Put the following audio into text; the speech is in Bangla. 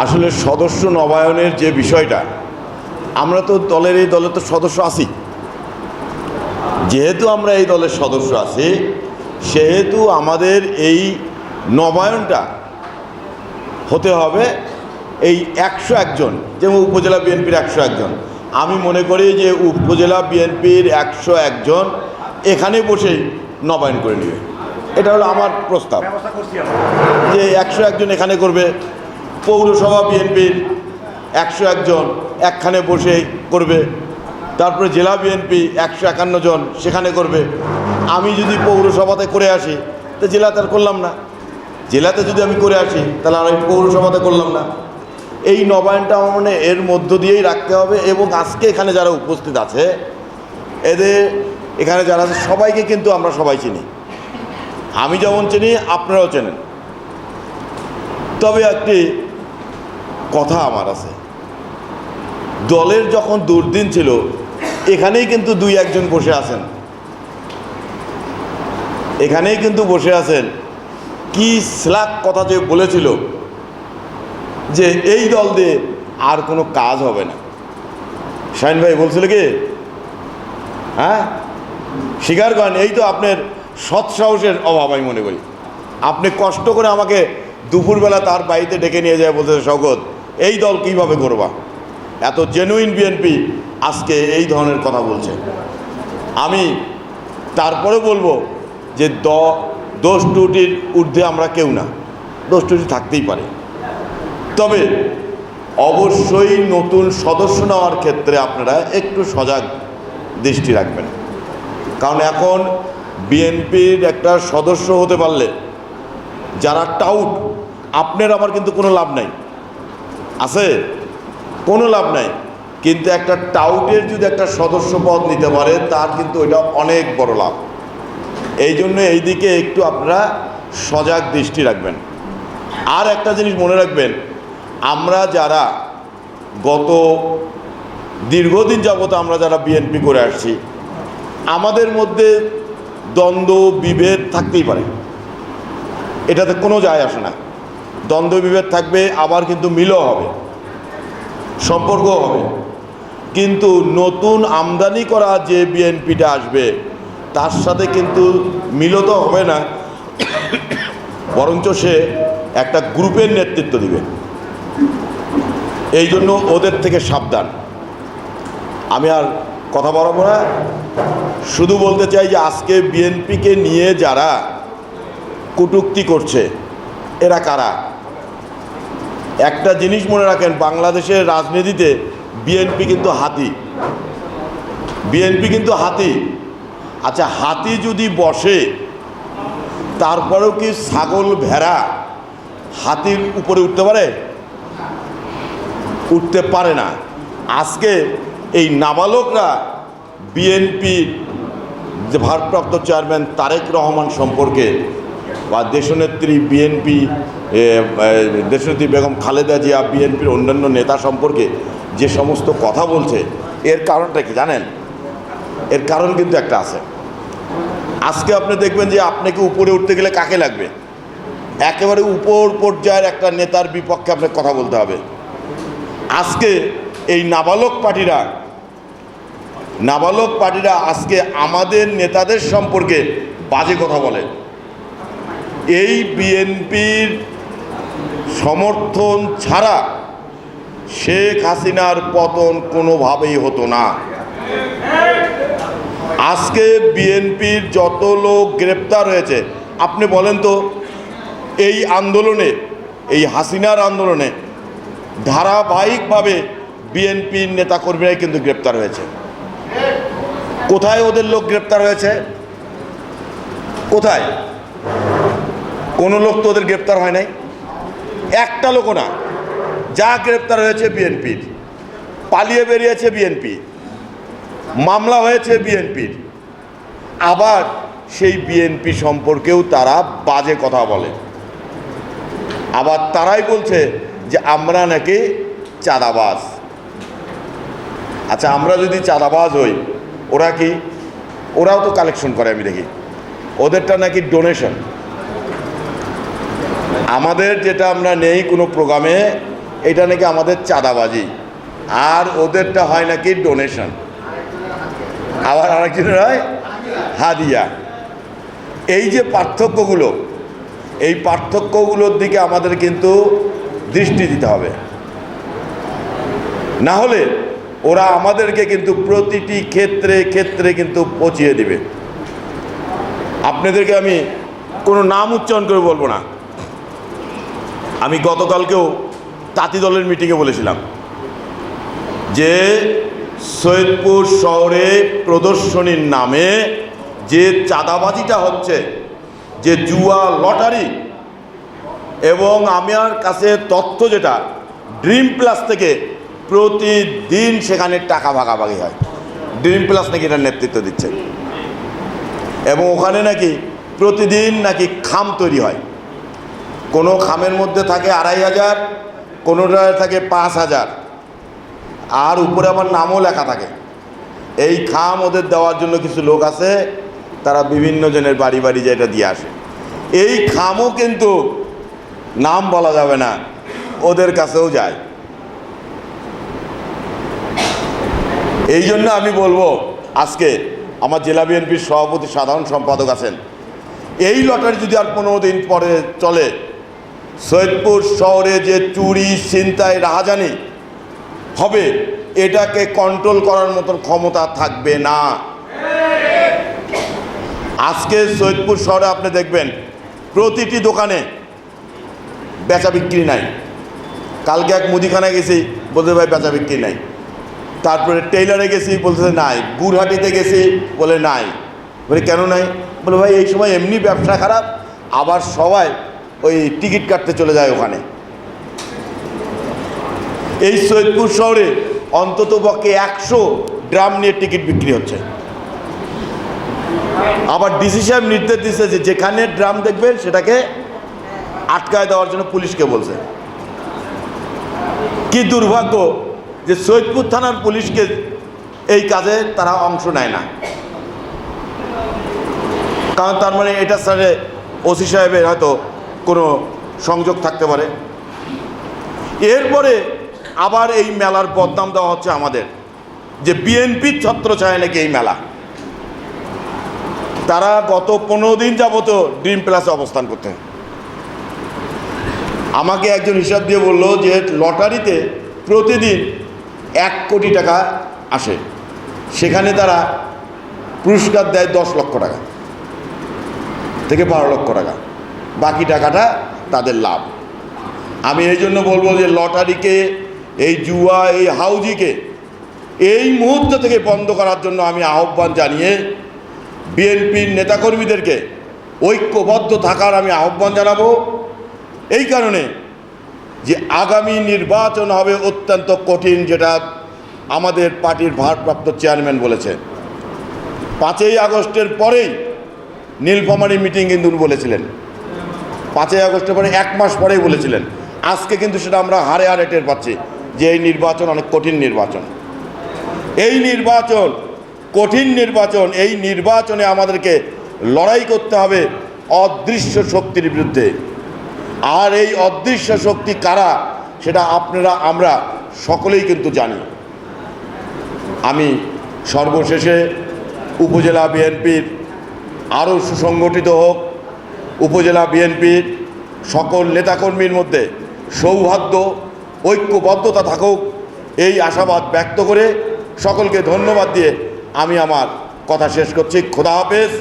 আসলে সদস্য নবায়নের যে বিষয়টা, আমরা তো এই দলে তো সদস্য আছি। যেহেতু আমরা এই দলের সদস্য আছি, সেহেতু আমাদের এই নবায়নটা হতে হবে এই 101 জন, যেমন উপজেলা বিএনপির 101 জন। আমি মনে করি যে উপজেলা বিএনপির 101 জন এখানে বসেই নবায়ন করে নেবে। এটা হলো আমার প্রস্তাব, যে 101 জন এখানে করবে। পৌরসভা বিএনপির 101 জন একখানে বসে করবে। তারপরে জেলা বিএনপি 151 জন সেখানে করবে। আমি যদি পৌরসভাতে করে আসি, তো জেলাতে আর করলাম না। জেলাতে যদি আমি করে আসি, তাহলে আমি পৌরসভাতে করলাম না। এই নবায়নটা আমার মনে এর মধ্য দিয়েই রাখতে হবে। এবং আজকে এখানে যারা উপস্থিত আছে, এদের এখানে যারা আছে সবাইকে কিন্তু আমরা সবাই চিনি। আমি যেমন চিনি, আপনারাও চেনেন। তবে একটি কথা আমার আছে, দলের যখন দুর্দিন ছিল, এখানেই কিন্তু 2-1 জন বসে আছেন, এখানেই কিন্তু বসে আছেন। কি স্ল্যাক কথা যে বলেছিল যে এই দল দিয়ে আর কোনো কাজ হবে না। শাহিন ভাই বলছিল কি, হ্যাঁ, স্বীকার করেন। এই তো আপনার সৎ সাহসের অভাব আমি মনে করি। আপনি কষ্ট করে আমাকে দুপুরবেলা তার বাড়িতে ডেকে নিয়ে যায়, বলতে শওকত এই দল কীভাবে করবা। এত জেনুইন বিএনপি আজকে এই ধরনের কথা বলছে। আমি তারপরে বলবো যে দোষ ত্রুটির ঊর্ধ্বে আমরা কেউ না, দোষ ত্রুটি থাকতেই পারে। তবে অবশ্যই নতুন সদস্য নেওয়ার ক্ষেত্রে আপনারা একটু সজাগ দৃষ্টি রাখবেন। কারণ এখন বিএনপির একটা সদস্য হতে পারলে যারা টাউট, আপনার আমার কিন্তু কোনো লাভ নাই, আছে কোনো লাভ নাই। কিন্তু একটা টাউটের যদি একটা সদস্য পদ নিতে পারে, তার কিন্তু ওইটা অনেক বড় লাভ। এই জন্য এই দিকে একটু আপনারা সজাগ দৃষ্টি রাখবেন। আর একটা জিনিস মনে রাখবেন, আমরা যারা গত দীর্ঘদিন যাবত আমরা যারা বিএনপি করে আসছি, আমাদের মধ্যে দ্বন্দ্ব বিভেদ থাকতেই পারে, এটাতে কোনো যায় আসে না। দ্বন্দ্ব বিভেদ থাকবে, আবার কিন্তু মিলও হবে, সম্পর্ক হবে। কিন্তু নতুন আমদানি করা যে বিএনপিটা আসবে, তার সাথে কিন্তু মিলত হবে না, বরঞ্চ সে একটা গ্রুপের নেতৃত্ব দিবে। এই জন্য ওদের থেকে সাবধান। আমি আর কথা বলবো না, শুধু বলতে চাই যে আজকে বিএনপিকে নিয়ে যারা কটূক্তি করছে, এরা কারা? একটা জিনিস মনে রাখেন, বাংলাদেশের রাজনীতিতে বিএনপি কিন্তু হাতি, বিএনপি কিন্তু হাতি। আচ্ছা, হাতি যদি বসে, তারপরেও কি ছাগল ভেড়া হাতির উপরে উঠতে পারে? উঠতে পারে না। আজকে এই নাবালকরা বিএনপির যে ভারপ্রাপ্ত চেয়ারম্যান তারেক রহমান সম্পর্কে, বা দেশনেত্রী দেশনেত্রী বেগম খালেদা জিয়া, বিএনপির অন্যান্য নেতা সম্পর্কে যে সমস্ত কথা বলছে, এর কারণটা কি জানেন? এর কারণ কিন্তু একটা আছে। আজকে আপনি দেখবেন যে আপনাকে উপরে উঠতে গেলে কাকে লাগবে? একেবারে উপর পর্যায়ের একটা নেতার বিপক্ষে আপনাকে কথা বলতে হবে। আজকে এই নাবালক পার্টিরা আজকে আমাদের নেতাদের সম্পর্কে বাজে কথা বলে। এই বিএনপির সমর্থন ছাড়া শেখ হাসিনার পতন কোনোভাবেই হতো না। আজকে বিএনপির যত লোক গ্রেপ্তার হয়েছে, আপনি বলেন তো, এই আন্দোলনে, এই হাসিনার আন্দোলনে ধারাবাহিকভাবে বিএনপির নেতাকর্মীরাই কিন্তু গ্রেপ্তার হয়েছে। কোথায় ওদের লোক গ্রেপ্তার হয়েছে? কোথায়? কোনো লোক তো ওদের গ্রেপ্তার হয় নাই, একটা লোকও না। যা গ্রেপ্তার হয়েছে বিএনপির, পালিয়ে বেরিয়েছে বিএনপি, মামলা হয়েছে বিএনপির। আবার সেই বিএনপি সম্পর্কেও তারা বাজে কথা বলে। আবার তারাই বলছে যে আমরা নাকি চাঁদাবাজ। আচ্ছা, আমরা যদি চাঁদাবাজ হই, ওরা কি? ওরাও তো কালেকশন করে, আমি দেখি ওদেরটা নাকি ডোনেশন। আমাদের যেটা আমরা নেই কোনো প্রোগ্রামে, এটা নাকি আমাদের চাঁদাবাজি, আর ওদেরটা হয় নাকি ডোনেশন, আবার আরেকজনের হয় হাদিয়া। এই যে পার্থক্যগুলো, এই পার্থক্যগুলোর দিকে আমাদের কিন্তু দৃষ্টি দিতে হবে, না হলে ওরা আমাদেরকে কিন্তু প্রতিটি ক্ষেত্রে ক্ষেত্রে কিন্তু পচিয়ে দিবে। আপনাদেরকে আমি কোনো নাম উচ্চারণ করে বলবো না। আমি গতকালকেও তাঁতি দলের মিটিংয়ে বলেছিলাম যে সৈয়দপুর শহরে প্রদর্শনীর নামে যে চাঁদাবাজিটা হচ্ছে, যে জুয়া লটারি, এবং আমার কাছে তথ্য যেটা, ড্রিম প্লাস থেকে প্রতিদিন সেখানে টাকা ভাগাভাগি হয়। ড্রিম প্লাস নাকি এটার নেতৃত্ব দিচ্ছে, এবং ওখানে নাকি প্রতিদিন নাকি খাম তৈরি হয়। কোনো খামের মধ্যে থাকে 2500, কোনোটায় থাকে 5000, আর উপরে আমার নামও লেখা থাকে। এই খাম ওদের দেওয়ার জন্য কিছু লোক আছে, তারা বিভিন্ন জনের বাড়ি বাড়ি যে এটা দিয়ে আসে। এই খামও কিন্তু নাম বলা যাবে না, ওদের কাছেও যায়। এই জন্য আমি বলবো, আজকে আমার জেলা বিএনপির সভাপতি সাধারণ সম্পাদক আছেন, এই লটারি যদি আর 15 দিন পরে চলে, সৈয়দপুর শহরে যে চুরি ছিনতাই রাহাজানি হবে, এটাকে কন্ট্রোল করার মতন ক্ষমতা থাকবে না। আজকে সৈয়দপুর শহরে আপনি দেখবেন প্রতিটি দোকানে বেচা বিক্রি নাই। কালকে এক মুদিখানায় গেছি, বলতে ভাই বেচা বিক্রি নাই। তারপরে টেইলারে গেছি, বলতেছে নাই। গুড়হাটিতে গেছি, বলে নাই। বলে কেন নাই? বলে ভাই এই সময় এমনি ব্যবসা খারাপ, আবার সবাই ওই টিকিট কাটতে চলে যায় ওখানে। এই সৈয়দপুর শহরে অন্তত পক্ষে 100 ড্রাম নিয়ে টিকিট বিক্রি হচ্ছে। আবার ডিসি সাহেব নির্দেশ দিচ্ছে যে যেখানে ড্রাম দেখবেন সেটাকে আটকায় দেওয়ার জন্য পুলিশকে বলছে। কি দুর্ভাগ্য যে সৈয়দপুর থানার পুলিশকে এই কাজে তারা অংশ নেয় না। কারণ তার মানে এটার সাথে ওসি সাহেবের হয়তো কোনো সংযোগ থাকতে পারে। এরপরে আবার এই মেলার বদনাম দেওয়া হচ্ছে আমাদের, যে বিএনপির ছত্রছায়ায় নাকি এই মেলা। তারা গত 15 দিন যাবত ড্রিম প্লাসে অবস্থান করতে। আমাকে একজন হিসাব দিয়ে বলল যে লটারিতে প্রতিদিন 1 কোটি টাকা আসে, সেখানে তারা পুরস্কার দেয় 10 লক্ষ টাকা থেকে 12 লক্ষ টাকা, বাকি টাকাটা তাদের লাভ। আমি এই জন্য বলবো যে লটারিকে, এই জুয়া, এই হাউজিকে এই মুহূর্ত থেকে বন্ধ করার জন্য আমি আহ্বান জানিয়ে বিএনপির নেতাকর্মীদেরকে ঐক্যবদ্ধ থাকার আমি আহ্বান জানাবো। এই কারণে যে আগামী নির্বাচন হবে অত্যন্ত কঠিন, যেটা আমাদের পার্টির ভারপ্রাপ্ত চেয়ারম্যান বলেছে। 5ই আগস্টের পরেই নীলফামারী মিটিং কিন্তু বলেছিলেন, 5ই আগস্টের পরে 1 মাস পরেই বলেছিলেন। আজকে কিন্তু সেটা আমরা হারে হারে টের পাচ্ছি যে এই নির্বাচন অনেক কঠিন নির্বাচন। এই নির্বাচন কঠিন নির্বাচন। এই নির্বাচনে আমাদেরকে লড়াই করতে হবে অদৃশ্য শক্তির বিরুদ্ধে। আর এই অদৃশ্য শক্তি কারা, সেটা আপনারা আমরা সকলেই কিন্তু জানি। আমি সর্বশেষে উপজেলা বিএনপির আরও সুসংগঠিত হোক, উপজেলা বিএনপির সকল নেতাকর্মীর মধ্যে সৌহার্দ্য, ঐক্যবদ্ধতা থাকুক, এই আশাবাদ ব্যক্ত করে সকলকে ধন্যবাদ দিয়ে আমি আমার কথা শেষ করছি। খোদা হাফেজ।